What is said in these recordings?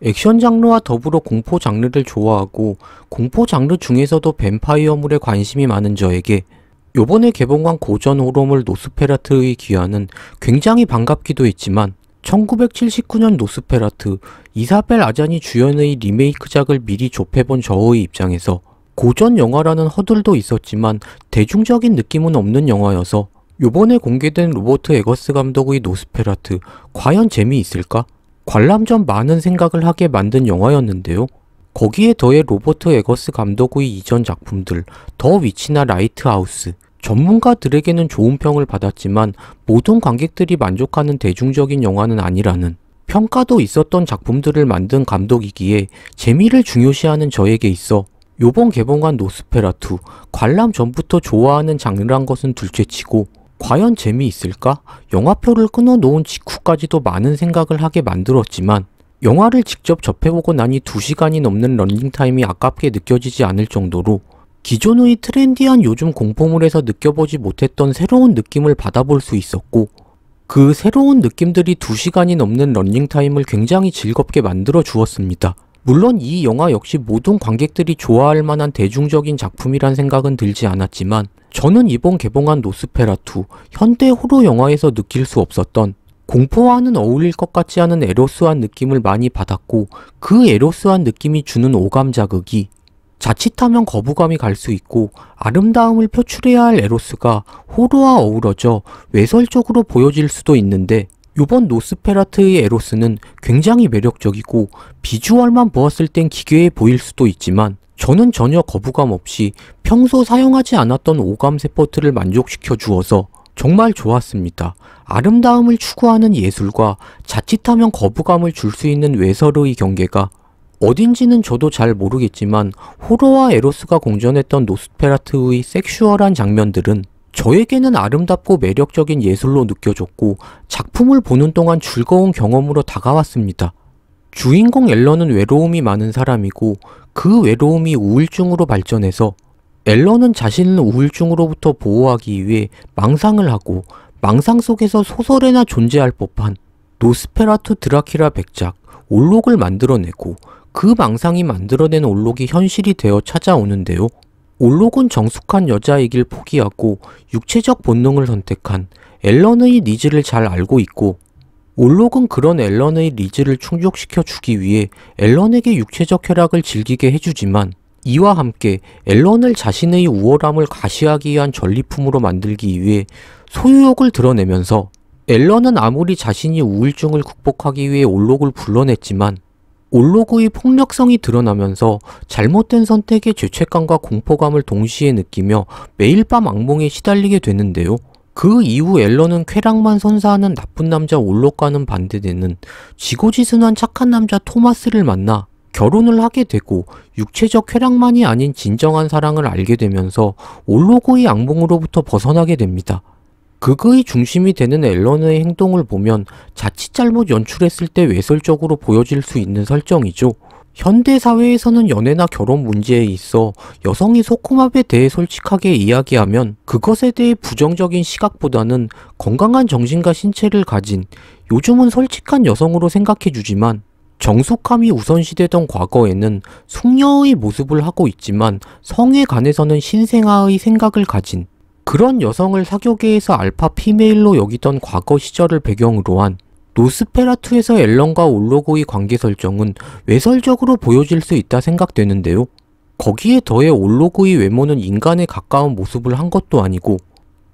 액션 장르와 더불어 공포 장르를 좋아하고 공포 장르 중에서도 뱀파이어물에 관심이 많은 저에게 요번에 개봉한 고전 호러물 노스페라트의 귀환은 굉장히 반갑기도 했지만 1979년 노스페라트 이사벨 아잔이 주연의 리메이크작을 미리 접해본 저의 입장에서 고전 영화라는 허들도 있었지만 대중적인 느낌은 없는 영화여서 요번에 공개된 로버트 에거스 감독의 노스페라트 과연 재미있을까? 관람 전 많은 생각을 하게 만든 영화였는데요. 거기에 더해 로버트 에거스 감독의 이전 작품들 더 위치나 라이트하우스 전문가들에게는 좋은 평을 받았지만 모든 관객들이 만족하는 대중적인 영화는 아니라는 평가도 있었던 작품들을 만든 감독이기에 재미를 중요시하는 저에게 있어 요번 개봉한 노스페라투 관람 전부터 좋아하는 장르란 것은 둘째치고 과연 재미있을까? 영화표를 끊어놓은 직후까지도 많은 생각을 하게 만들었지만 영화를 직접 접해보고 나니 2시간이 넘는 런닝타임이 아깝게 느껴지지 않을 정도로 기존의 트렌디한 요즘 공포물에서 느껴보지 못했던 새로운 느낌을 받아볼 수 있었고 그 새로운 느낌들이 2시간이 넘는 런닝타임을 굉장히 즐겁게 만들어 주었습니다. 물론 이 영화 역시 모든 관객들이 좋아할 만한 대중적인 작품이란 생각은 들지 않았지만 저는 이번 개봉한 노스페라투 현대 호러 영화에서 느낄 수 없었던 공포와는 어울릴 것 같지 않은 에로스한 느낌을 많이 받았고 그 에로스한 느낌이 주는 오감 자극이 자칫하면 거부감이 갈 수 있고 아름다움을 표출해야 할 에로스가 호러와 어우러져 외설적으로 보여질 수도 있는데 요번 노스페라트의 에로스는 굉장히 매력적이고 비주얼만 보았을 땐 기괴해 보일 수도 있지만 저는 전혀 거부감 없이 평소 사용하지 않았던 오감 세포트를 만족시켜 주어서 정말 좋았습니다. 아름다움을 추구하는 예술과 자칫하면 거부감을 줄 수 있는 외설의 경계가 어딘지는 저도 잘 모르겠지만 호러와 에로스가 공존했던 노스페라트의 섹슈얼한 장면들은 저에게는 아름답고 매력적인 예술로 느껴졌고 작품을 보는 동안 즐거운 경험으로 다가왔습니다. 주인공 앨런은 외로움이 많은 사람이고 그 외로움이 우울증으로 발전해서 앨런은 자신을 우울증으로부터 보호하기 위해 망상을 하고 망상 속에서 소설에나 존재할 법한 노스페라투 드라큘라 백작 올록을 만들어내고 그 망상이 만들어낸 올록이 현실이 되어 찾아오는데요. 올록은 정숙한 여자이길 포기하고 육체적 본능을 선택한 앨런의 니즈를 잘 알고 있고 올록은 그런 앨런의 니즈를 충족시켜 주기 위해 앨런에게 육체적 쾌락을 즐기게 해주지만 이와 함께 앨런을 자신의 우월함을 과시하기 위한 전리품으로 만들기 위해 소유욕을 드러내면서 앨런은 아무리 자신이 우울증을 극복하기 위해 올록을 불러냈지만 올록의 폭력성이 드러나면서 잘못된 선택의 죄책감과 공포감을 동시에 느끼며 매일 밤 악몽에 시달리게 되는데요. 그 이후 앨런은 쾌락만 선사하는 나쁜 남자 올록과는 반대되는 지고지순한 착한 남자 토마스를 만나 결혼을 하게 되고 육체적 쾌락만이 아닌 진정한 사랑을 알게 되면서 올록의 악몽으로부터 벗어나게 됩니다. 극의 중심이 되는 앨런의 행동을 보면 자칫 잘못 연출했을 때 외설적으로 보여질 수 있는 설정이죠. 현대사회에서는 연애나 결혼 문제에 있어 여성이 속궁합에 대해 솔직하게 이야기하면 그것에 대해 부정적인 시각보다는 건강한 정신과 신체를 가진 요즘은 솔직한 여성으로 생각해주지만 정숙함이 우선시되던 과거에는 숙녀의 모습을 하고 있지만 성에 관해서는 신생아의 생각을 가진 그런 여성을 사교계에서 알파 피메일로 여기던 과거 시절을 배경으로 한 노스페라투에서 앨런과 올록의 관계 설정은 외설적으로 보여질 수 있다 생각되는데요. 거기에 더해 올록의 외모는 인간에 가까운 모습을 한 것도 아니고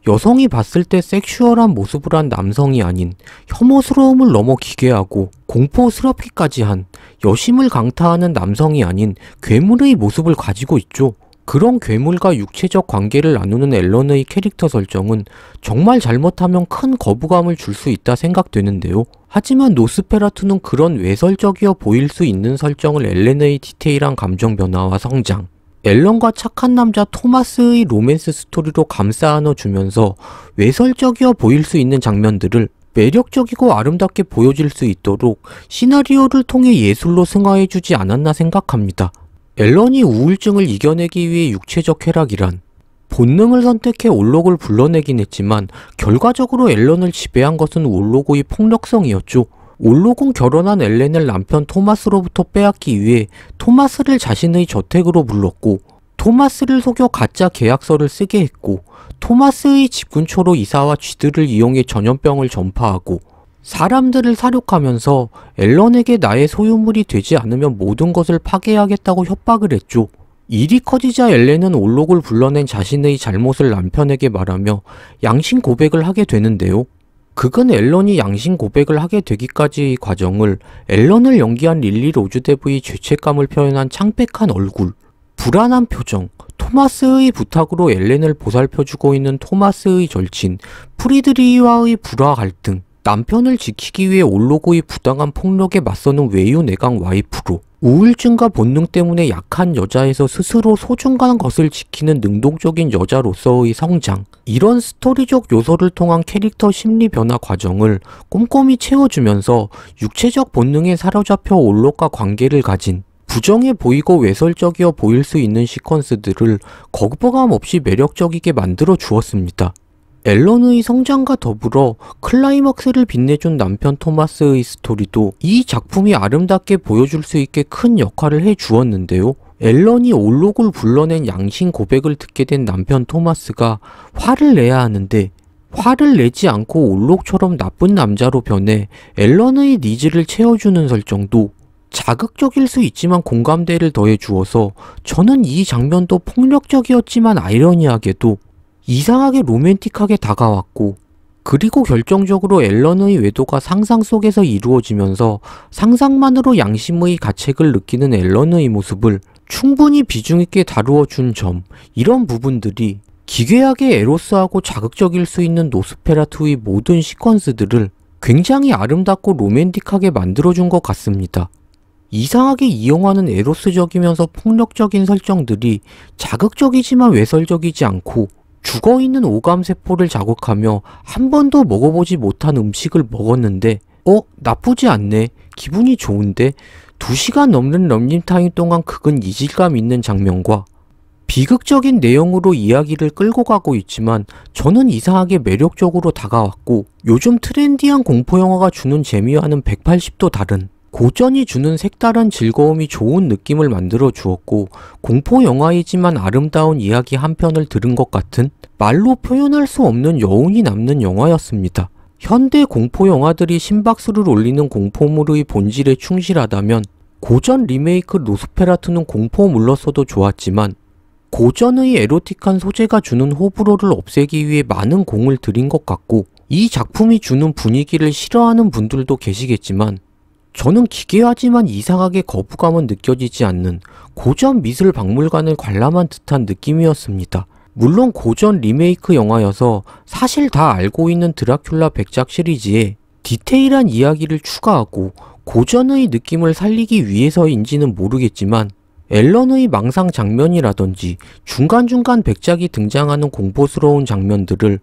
여성이 봤을 때 섹슈얼한 모습을 한 남성이 아닌 혐오스러움을 넘어 기괴하고 공포스럽기까지 한 여심을 강타하는 남성이 아닌 괴물의 모습을 가지고 있죠. 그런 괴물과 육체적 관계를 나누는 앨런의 캐릭터 설정은 정말 잘못하면 큰 거부감을 줄 수 있다 생각되는데요. 하지만 노스페라투는 그런 외설적이어 보일 수 있는 설정을 앨런의 디테일한 감정 변화와 성장, 앨런과 착한 남자 토마스의 로맨스 스토리로 감싸 안아주면서 외설적이어 보일 수 있는 장면들을 매력적이고 아름답게 보여질 수 있도록 시나리오를 통해 예술로 승화해주지 않았나 생각합니다. 앨런이 우울증을 이겨내기 위해 육체적 쾌락이란 본능을 선택해 올록을 불러내긴 했지만 결과적으로 앨런을 지배한 것은 올록의 폭력성이었죠. 올록은 결혼한 엘렌을 남편 토마스로부터 빼앗기 위해 토마스를 자신의 저택으로 불렀고 토마스를 속여 가짜 계약서를 쓰게 했고 토마스의 집 근처로 이사와 쥐들을 이용해 전염병을 전파하고 사람들을 사륙하면서 앨런에게 나의 소유물이 되지 않으면 모든 것을 파괴하겠다고 협박을 했죠. 일이 커지자 엘렌은 올록을 불러낸 자신의 잘못을 남편에게 말하며 양심 고백을 하게 되는데요. 극은 앨런이 양심 고백을 하게 되기까지의 과정을 앨런을 연기한 릴리 로즈데브의 죄책감을 표현한 창백한 얼굴, 불안한 표정, 토마스의 부탁으로 엘렌을 보살펴주고 있는 토마스의 절친 프리드리히와의 불화 갈등, 남편을 지키기 위해 올록의 부당한 폭력에 맞서는 외유 내강 와이프로 우울증과 본능 때문에 약한 여자에서 스스로 소중한 것을 지키는 능동적인 여자로서의 성장, 이런 스토리적 요소를 통한 캐릭터 심리 변화 과정을 꼼꼼히 채워주면서 육체적 본능에 사로잡혀 올록과 관계를 가진 부정해 보이고 외설적이어 보일 수 있는 시퀀스들을 거부감 없이 매력적이게 만들어 주었습니다. 앨런의 성장과 더불어 클라이막스를 빛내준 남편 토마스의 스토리도 이 작품이 아름답게 보여줄 수 있게 큰 역할을 해 주었는데요. 앨런이 올록을 불러낸 양심 고백을 듣게 된 남편 토마스가 화를 내야 하는데 화를 내지 않고 올록처럼 나쁜 남자로 변해 앨런의 니즈를 채워주는 설정도 자극적일 수 있지만 공감대를 더해 주어서 저는 이 장면도 폭력적이었지만 아이러니하게도 이상하게 로맨틱하게 다가왔고, 그리고 결정적으로 앨런의 외도가 상상 속에서 이루어지면서 상상만으로 양심의 가책을 느끼는 앨런의 모습을 충분히 비중 있게 다루어 준 점, 이런 부분들이 기괴하게 에로스하고 자극적일 수 있는 노스페라투의 모든 시퀀스들을 굉장히 아름답고 로맨틱하게 만들어준 것 같습니다. 이상하게 이 영화는 에로스적이면서 폭력적인 설정들이 자극적이지만 외설적이지 않고 죽어있는 오감세포를 자극하며 한 번도 먹어보지 못한 음식을 먹었는데 나쁘지 않네, 기분이 좋은데 2시간 넘는 런닝타임 동안 극은 이질감 있는 장면과 비극적인 내용으로 이야기를 끌고 가고 있지만 저는 이상하게 매력적으로 다가왔고, 요즘 트렌디한 공포영화가 주는 재미와는 180도 다른 고전이 주는 색다른 즐거움이 좋은 느낌을 만들어 주었고, 공포 영화이지만 아름다운 이야기 한 편을 들은 것 같은 말로 표현할 수 없는 여운이 남는 영화였습니다. 현대 공포 영화들이 심박수를 올리는 공포물의 본질에 충실하다면 고전 리메이크 노스페라투는 공포물로서도 좋았지만 고전의 에로틱한 소재가 주는 호불호를 없애기 위해 많은 공을 들인 것 같고, 이 작품이 주는 분위기를 싫어하는 분들도 계시겠지만 저는 기괴하지만 이상하게 거부감은 느껴지지 않는 고전 미술 박물관을 관람한 듯한 느낌이었습니다. 물론 고전 리메이크 영화여서 사실 다 알고 있는 드라큘라 백작 시리즈에 디테일한 이야기를 추가하고 고전의 느낌을 살리기 위해서인지는 모르겠지만 앨런의 망상 장면이라든지 중간중간 백작이 등장하는 공포스러운 장면들을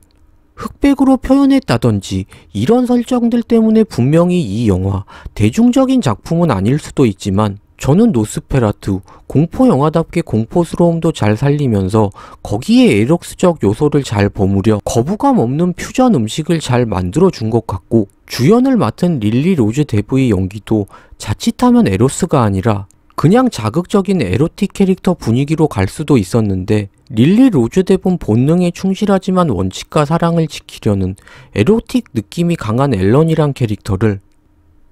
흑백으로 표현했다든지 이런 설정들 때문에 분명히 이 영화 대중적인 작품은 아닐 수도 있지만 저는 노스페라투 공포 영화답게 공포스러움도 잘 살리면서 거기에 에록스적 요소를 잘 버무려 거부감 없는 퓨전 음식을 잘 만들어 준 것 같고, 주연을 맡은 릴리 로즈 데브의 연기도 자칫하면 에로스가 아니라 그냥 자극적인 에로틱 캐릭터 분위기로 갈 수도 있었는데, 릴리 로즈 데브는 본능에 충실하지만 원칙과 사랑을 지키려는 에로틱 느낌이 강한 앨런이란 캐릭터를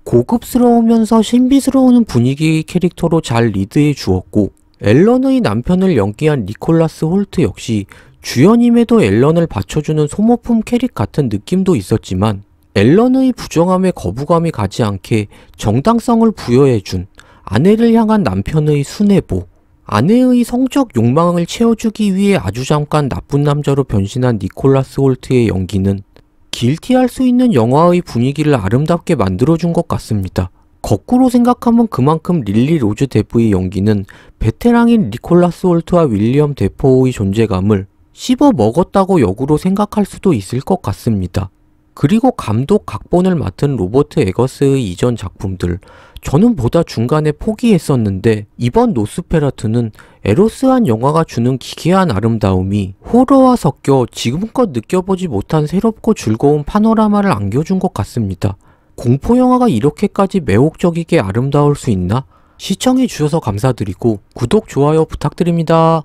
고급스러우면서 신비스러운 분위기의 캐릭터로 잘 리드해 주었고, 앨런의 남편을 연기한 니콜라스 홀트 역시 주연임에도 앨런을 받쳐주는 소모품 캐릭 같은 느낌도 있었지만 앨런의 부정함에 거부감이 가지 않게 정당성을 부여해준 아내를 향한 남편의 순애보, 아내의 성적 욕망을 채워주기 위해 아주 잠깐 나쁜 남자로 변신한 니콜라스 홀트의 연기는 길티할 수 있는 영화의 분위기를 아름답게 만들어준 것 같습니다. 거꾸로 생각하면 그만큼 릴리 로즈 데브의 연기는 베테랑인 니콜라스 홀트와 윌리엄 데포의 존재감을 씹어 먹었다고 역으로 생각할 수도 있을 것 같습니다. 그리고 감독 각본을 맡은 로버트 에거스의 이전 작품들, 저는 보다 중간에 포기했었는데 이번 노스페라투는 에로스한 영화가 주는 기괴한 아름다움이 호러와 섞여 지금껏 느껴보지 못한 새롭고 즐거운 파노라마를 안겨준 것 같습니다. 공포영화가 이렇게까지 매혹적이게 아름다울 수 있나? 시청해주셔서 감사드리고 구독, 좋아요 부탁드립니다.